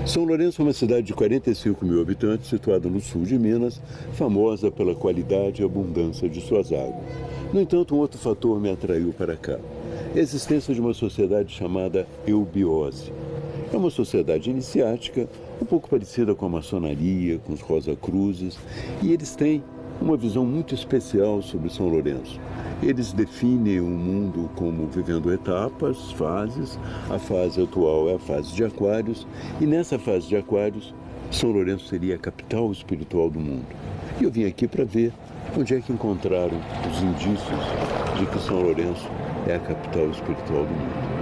São Lourenço é uma cidade de 45 mil habitantes, situada no sul de Minas, famosa pela qualidade e abundância de suas águas. No entanto, um outro fator me atraiu para cá: a existência de uma sociedade chamada eubiose. É uma sociedade iniciática, um pouco parecida com a maçonaria, com os Rosa-Cruzes, e eles têm uma visão muito especial sobre São Lourenço. Eles definem o mundo como vivendo etapas, fases. A fase atual é a fase de Aquários, e nessa fase de Aquários, São Lourenço seria a capital espiritual do mundo. E eu vim aqui para ver onde é que encontraram os indícios de que São Lourenço é a capital espiritual do mundo.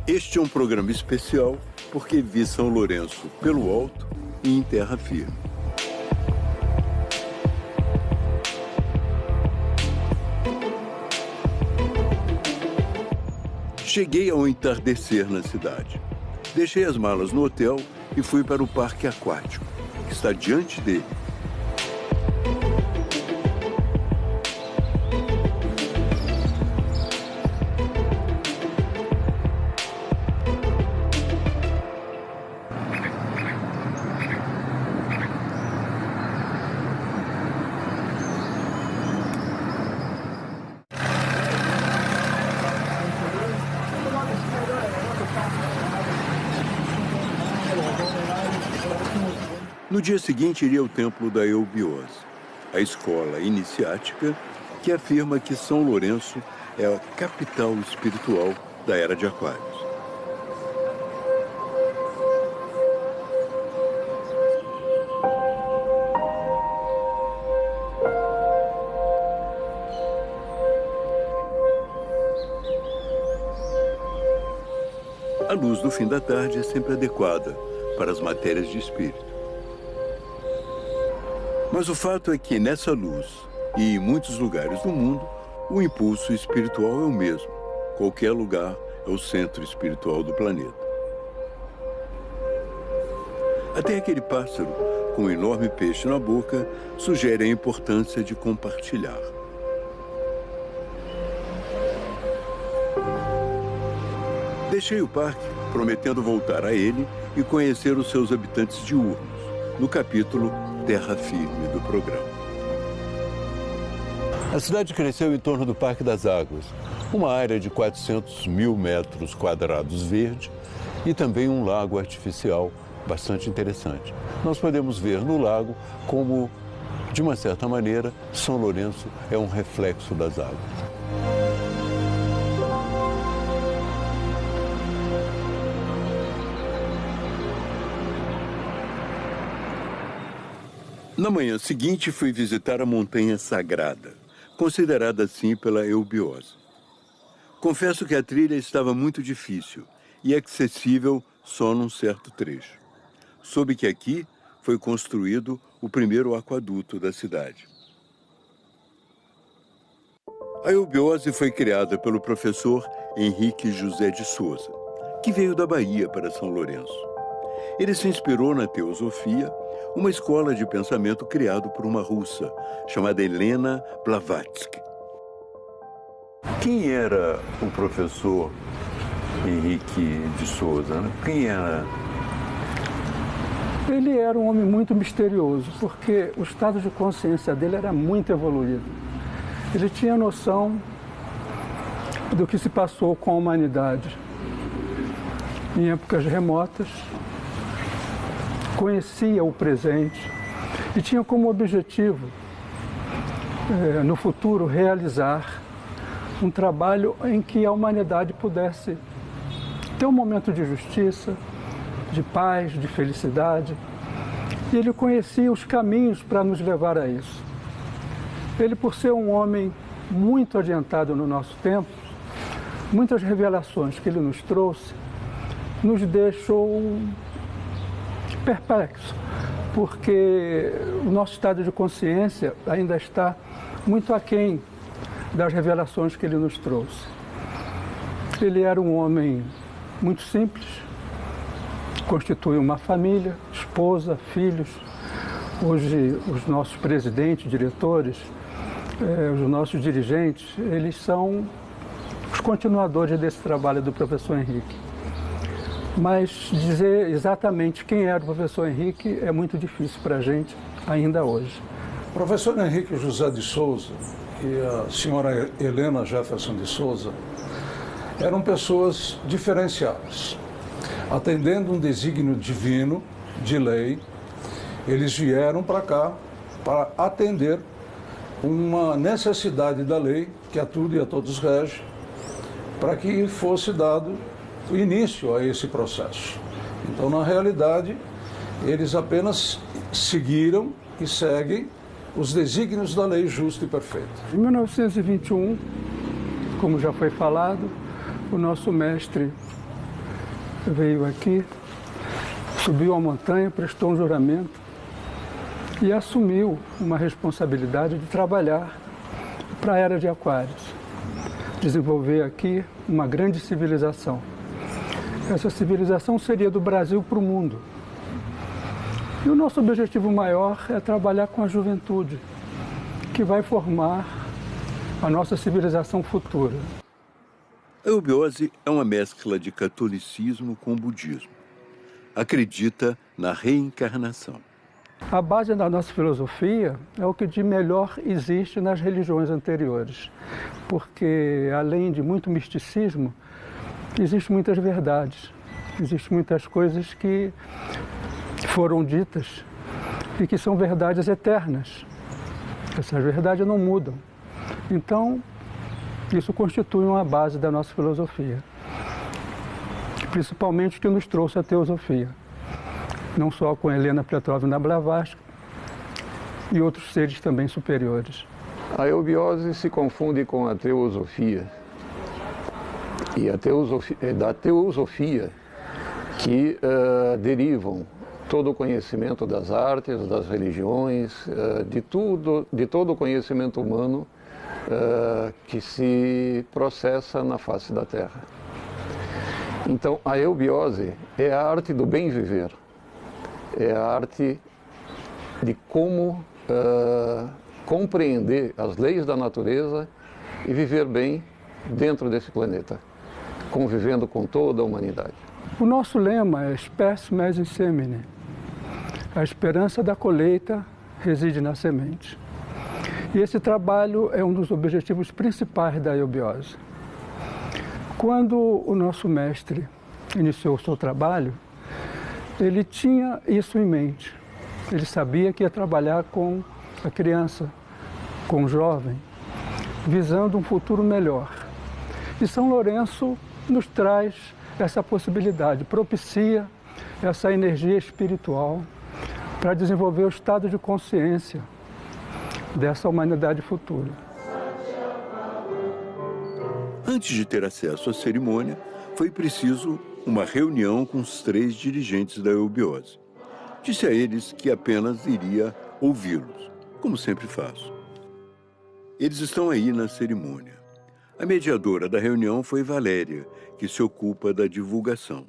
Este é um programa especial porque vi São Lourenço pelo alto e em terra firme. Cheguei ao entardecer na cidade. Deixei as malas no hotel e fui para o parque aquático, que está diante dele. No dia seguinte, iria ao templo da Eubiose, a escola iniciática que afirma que São Lourenço é a capital espiritual da Era de Aquários. A luz do fim da tarde é sempre adequada para as matérias de espírito. Mas o fato é que nessa luz e em muitos lugares do mundo, o impulso espiritual é o mesmo. Qualquer lugar é o centro espiritual do planeta. Até aquele pássaro com um enorme peixe na boca sugere a importância de compartilhar. Deixei o parque, prometendo voltar a ele e conhecer os seus habitantes diurnos, no capítulo Terra Firme do programa. A cidade cresceu em torno do Parque das Águas, uma área de 400 mil metros quadrados verde e também um lago artificial bastante interessante. Nós podemos ver no lago como, de uma certa maneira, São Lourenço é um reflexo das águas. Na manhã seguinte, fui visitar a Montanha Sagrada, considerada assim pela Eubiose. Confesso que a trilha estava muito difícil e acessível só num certo trecho. Soube que aqui foi construído o primeiro aquaduto da cidade. A Eubiose foi criada pelo professor Henrique José de Souza, que veio da Bahia para São Lourenço. Ele se inspirou na teosofia, uma escola de pensamento criada por uma russa, chamada Helena Blavatsky. Quem era o professor Henrique de Souza? Quem era? Ele era um homem muito misterioso, porque o estado de consciência dele era muito evoluído. Ele tinha noção do que se passou com a humanidade em épocas remotas, conhecia o presente e tinha como objetivo, no futuro, realizar um trabalho em que a humanidade pudesse ter um momento de justiça, de paz, de felicidade. E ele conhecia os caminhos para nos levar a isso. Ele, por ser um homem muito adiantado no nosso tempo, muitas revelações que ele nos trouxe, nos deixou perplexo, porque o nosso estado de consciência ainda está muito aquém das revelações que ele nos trouxe. Ele era um homem muito simples, constitui uma família, esposa, filhos, Hoje, os nossos presidentes, diretores, os nossos dirigentes, eles são os continuadores desse trabalho do professor Henrique. Mas dizer exatamente quem era o professor Henrique é muito difícil para a gente ainda hoje. O professor Henrique José de Souza e a senhora Helena Jefferson de Souza eram pessoas diferenciadas. Atendendo um desígnio divino, de lei, eles vieram para cá para atender uma necessidade da lei, que a tudo e a todos rege, para que fosse dado o início a esse processo. Então, na realidade, eles apenas seguiram e seguem os desígnios da lei justa e perfeita. Em 1921, como já foi falado, o nosso mestre veio aqui, subiu a montanha, prestou um juramento e assumiu uma responsabilidade de trabalhar para a Era de Aquários, desenvolver aqui uma grande civilização. Essa civilização seria do Brasil para o mundo. E o nosso objetivo maior é trabalhar com a juventude, que vai formar a nossa civilização futura. A eubiose é uma mescla de catolicismo com budismo. Acredita na reencarnação. A base da nossa filosofia é o que de melhor existe nas religiões anteriores, porque além de muito misticismo, existem muitas verdades, existem muitas coisas que foram ditas e que são verdades eternas. Essas verdades não mudam. Então, isso constitui uma base da nossa filosofia, principalmente o que nos trouxe a teosofia, não só com Helena Petrovna Blavatsky e outros seres também superiores. A eubiose se confunde com a teosofia, e da teosofia que derivam todo o conhecimento das artes, das religiões, de todo o conhecimento humano que se processa na face da Terra. Então, a eubiose é a arte do bem viver, é a arte de como compreender as leis da natureza e viver bem dentro desse planeta, convivendo com toda a humanidade. O nosso lema é Spes Mes in Semine. A esperança da colheita reside na semente. E esse trabalho é um dos objetivos principais da eubiose. Quando o nosso mestre iniciou o seu trabalho, ele tinha isso em mente. Ele sabia que ia trabalhar com a criança, com o jovem, visando um futuro melhor. E São Lourenço nos traz essa possibilidade, propicia essa energia espiritual para desenvolver o estado de consciência dessa humanidade futura. Antes de ter acesso à cerimônia, foi preciso uma reunião com os 3 dirigentes da eubiose. Disse a eles que apenas iria ouvi-los, como sempre faço. Eles estão aí na cerimônia. A mediadora da reunião foi Valéria, que se ocupa da divulgação.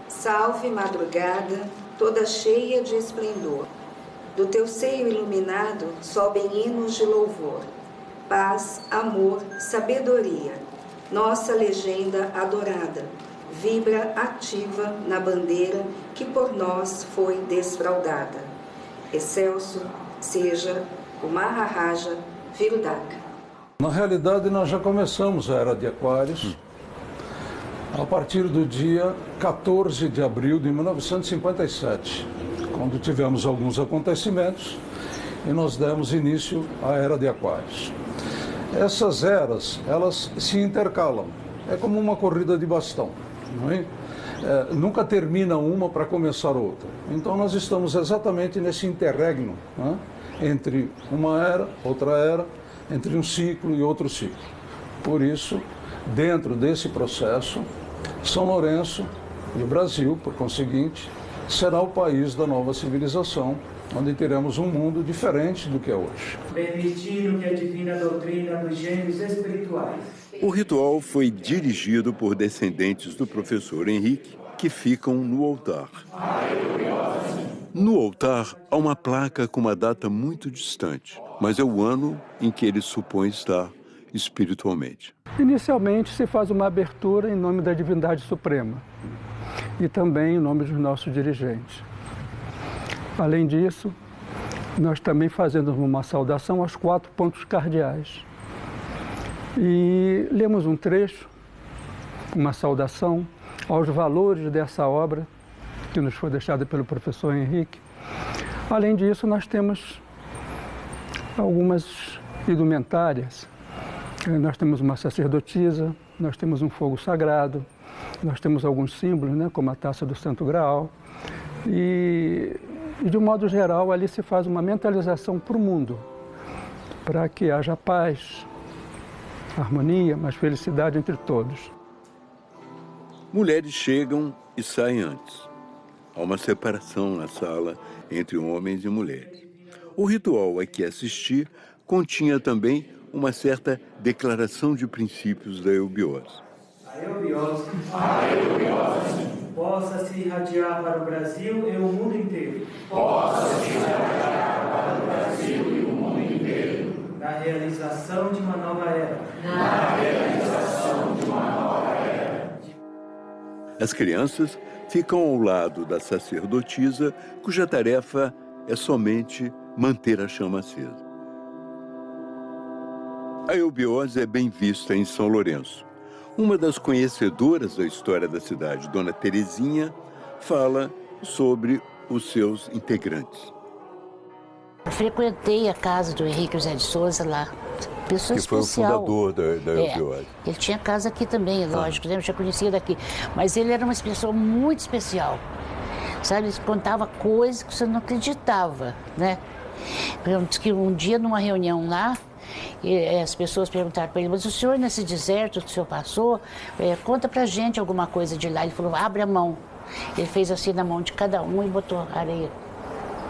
Salve, madrugada, toda cheia de esplendor. Do teu seio iluminado sobem hinos de louvor. Paz, amor, sabedoria. Nossa legenda adorada vibra ativa na bandeira que por nós foi desfraldada. Excelso seja o Maharaja Virudaka. Na realidade, nós já começamos a Era de Aquários a partir do dia 14 de abril de 1957, quando tivemos alguns acontecimentos e nós demos início à Era de Aquários. Essas eras, elas se intercalam, é como uma corrida de bastão, não é? Nunca termina uma para começar outra. Então nós estamos exatamente nesse interregno, né? Entre uma era, outra era, entre um ciclo e outro ciclo. Por isso, dentro desse processo, São Lourenço e o Brasil, por conseguinte, será o país da nova civilização, onde teremos um mundo diferente do que é hoje. Permitindo que a divina doutrina dos gênios espirituais. O ritual foi dirigido por descendentes do professor Henrique, que ficam no altar. No altar há uma placa com uma data muito distante, mas é o ano em que ele supõe estar espiritualmente. Inicialmente se faz uma abertura em nome da Divindade Suprema e também em nome dos nossos dirigentes. Além disso, nós também fazemos uma saudação aos 4 pontos cardeais. E lemos um trecho, uma saudação aos valores dessa obra, que nos foi deixada pelo professor Henrique. Além disso, nós temos algumas indumentárias. Nós temos uma sacerdotisa, nós temos um fogo sagrado, nós temos alguns símbolos, né, como a taça do Santo Graal. E, de um modo geral, ali se faz uma mentalização para o mundo, para que haja paz, harmonia, mas felicidade entre todos. Mulheres chegam e saem antes. Há uma separação na sala entre homens e mulheres. O ritual a que assisti continha também uma certa declaração de princípios da eubiose. A eubiose possa se irradiar para o Brasil e o mundo inteiro. Na realização de uma nova era. As crianças ficam ao lado da sacerdotisa, cuja tarefa é somente manter a chama acesa. A eubiose é bem vista em São Lourenço. Uma das conhecedoras da história da cidade, Dona Terezinha, fala sobre os seus integrantes. Eu frequentei a casa do Henrique José de Souza lá. Pessoa que foi especial. o fundador da eubiose. Ele tinha casa aqui também, lógico, eu já conhecia daqui. Mas ele era uma pessoa muito especial. Sabe, ele contava coisas que você não acreditava, né? Diz que um dia, numa reunião lá, as pessoas perguntaram para ele, mas o senhor, nesse deserto que o senhor passou, conta pra gente alguma coisa de lá. Ele falou, abre a mão. Ele fez assim na mão de cada um e botou areia.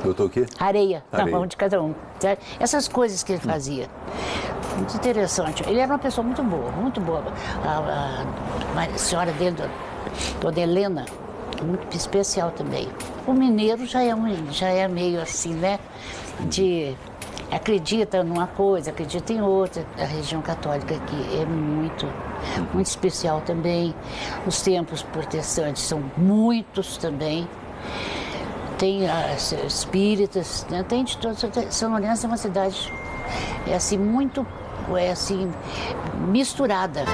Botou o quê? Areia na mão de cada um. Certo? Essas coisas que ele fazia. Muito interessante. Ele era uma pessoa muito boa, muito boa. A senhora dele, Dona Helena, muito especial também. O mineiro já é meio assim, né? Acredita numa coisa, acredita em outra. A região católica aqui é muito especial também. Os templos protestantes são muitos também. Tem as espíritas, né? Tem de todos. São Lourenço é uma cidade muito misturada.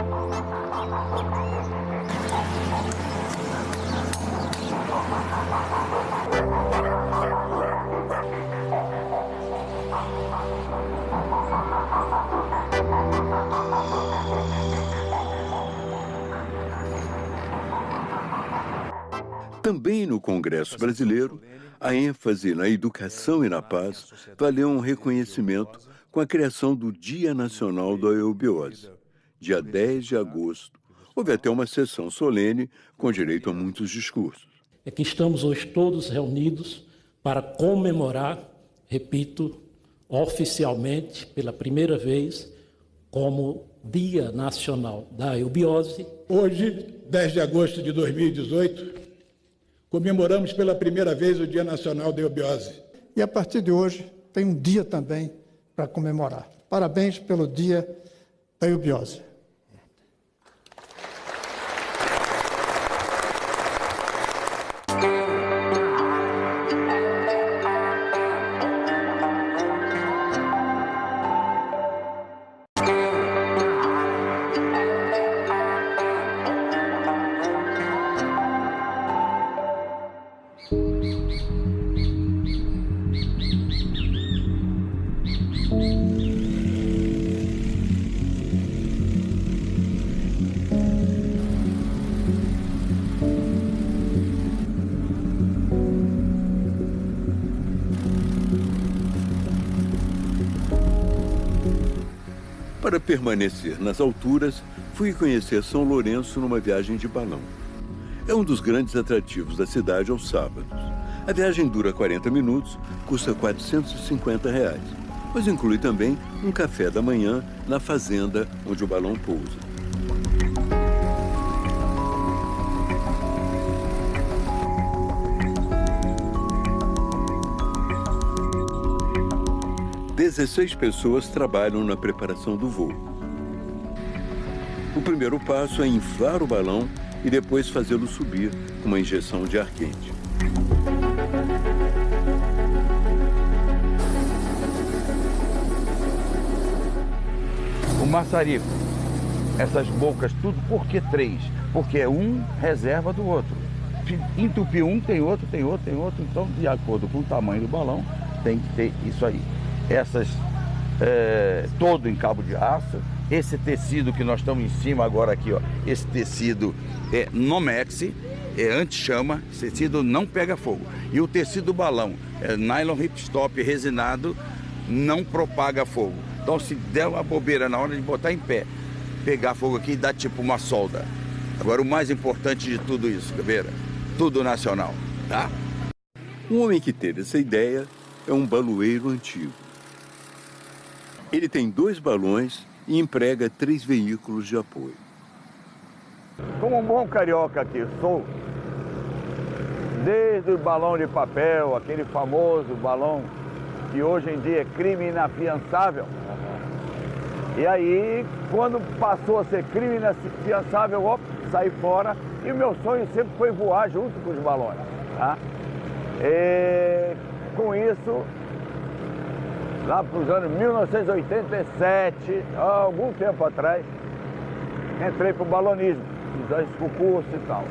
Também no Congresso Brasileiro, a ênfase na educação e na paz valeu um reconhecimento com a criação do Dia Nacional da Eubiose, dia 10 de agosto. Houve até uma sessão solene com direito a muitos discursos. É que estamos hoje todos reunidos para comemorar, repito, oficialmente, pela primeira vez, como Dia Nacional da Eubiose. Hoje, 10 de agosto de 2018, comemoramos pela primeira vez o Dia Nacional da Eubiose. E a partir de hoje tem um dia também para comemorar. Parabéns pelo Dia da Eubiose. Para permanecer nas alturas, fui conhecer São Lourenço numa viagem de balão. É um dos grandes atrativos da cidade aos sábados. A viagem dura 40 minutos, custa R$ 450, mas inclui também um café da manhã na fazenda onde o balão pousa. 16 pessoas trabalham na preparação do voo. O primeiro passo é inflar o balão e depois fazê-lo subir com uma injeção de ar quente. O maçarico, essas bocas, tudo, por que 3? Porque é um reserva do outro. Se entupir um, tem outro, então de acordo com o tamanho do balão, tem que ter isso aí. Essas, todo em cabo de aço, esse tecido que nós estamos em cima agora aqui, ó, esse tecido é Nomex, é anti-chama, esse tecido não pega fogo. E o tecido do balão é nylon ripstop resinado, não propaga fogo. Então se der uma bobeira na hora de botar em pé, pegar fogo aqui, dá tipo uma solda. Agora o mais importante de tudo isso, Caveira, tudo nacional, tá? Um homem que teve essa ideia é um baloeiro antigo. Ele tem 2 balões e emprega 3 veículos de apoio. Como um bom carioca que sou, desde o balão de papel, aquele famoso balão que hoje em dia é crime inafiançável. E aí, quando passou a ser crime inafiançável, saí fora. E o meu sonho sempre foi voar junto com os balões, tá? E com isso, lá para os anos 1987, algum tempo atrás, entrei para o balonismo, fiz esse concurso e tal.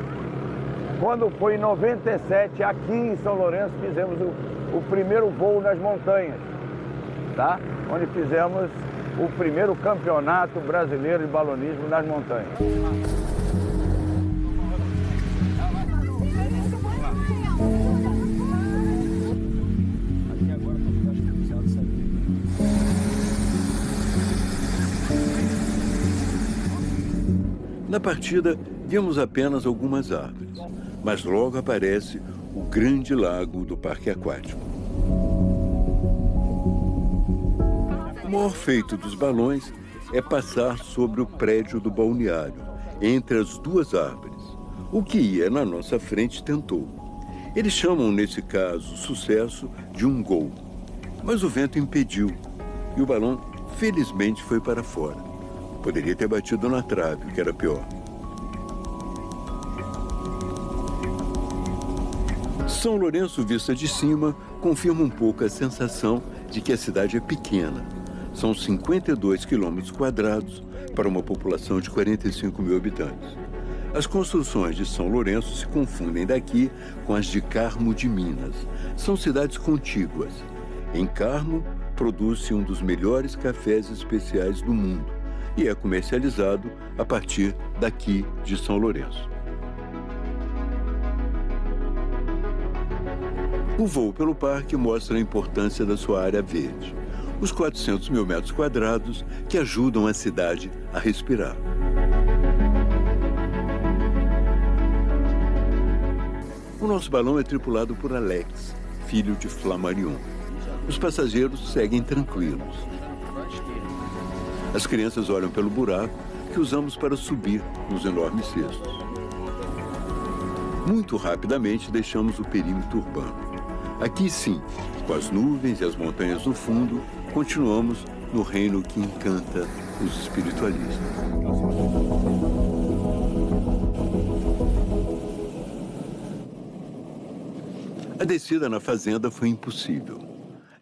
Quando foi em 97, aqui em São Lourenço, fizemos o primeiro voo nas montanhas, tá? Onde fizemos o primeiro campeonato brasileiro de balonismo nas montanhas. Na partida, vimos apenas algumas árvores, mas logo aparece o grande lago do parque aquático. O maior feito dos balões é passar sobre o prédio do balneário, entre as 2 árvores. O que ia na nossa frente tentou. Eles chamam, nesse caso, o sucesso de um gol. Mas o vento impediu e o balão, felizmente, foi para fora. Poderia ter batido na trave, o que era pior. São Lourenço, vista de cima, confirma um pouco a sensação de que a cidade é pequena. São 52 quilômetros quadrados para uma população de 45 mil habitantes. As construções de São Lourenço se confundem daqui com as de Carmo de Minas. São cidades contíguas. Em Carmo, produz-se um dos melhores cafés especiais do mundo e é comercializado a partir daqui de São Lourenço. O voo pelo parque mostra a importância da sua área verde, os 400 mil metros quadrados que ajudam a cidade a respirar. O nosso balão é tripulado por Alex, filho de Flammarion. Os passageiros seguem tranquilos. As crianças olham pelo buraco que usamos para subir nos enormes cestos. Muito rapidamente deixamos o perímetro urbano. Aqui sim, com as nuvens e as montanhas no fundo, continuamos no reino que encanta os espiritualistas. A descida na fazenda foi impossível.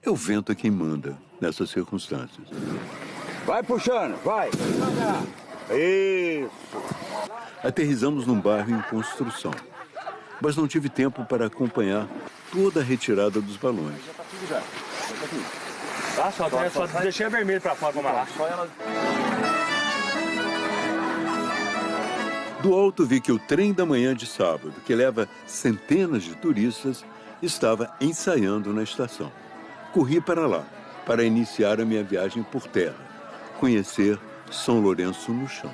É o vento quem manda nessas circunstâncias. Vai puxando, vai! Isso! Aterrissamos num bairro em construção, mas não tive tempo para acompanhar toda a retirada dos balões. Tá, só deixei a vermelha para fora, vamos lá. Do alto vi que o trem da manhã de sábado, que leva centenas de turistas, estava ensaiando na estação. Corri para lá, para iniciar a minha viagem por terra, conhecer São Lourenço no chão.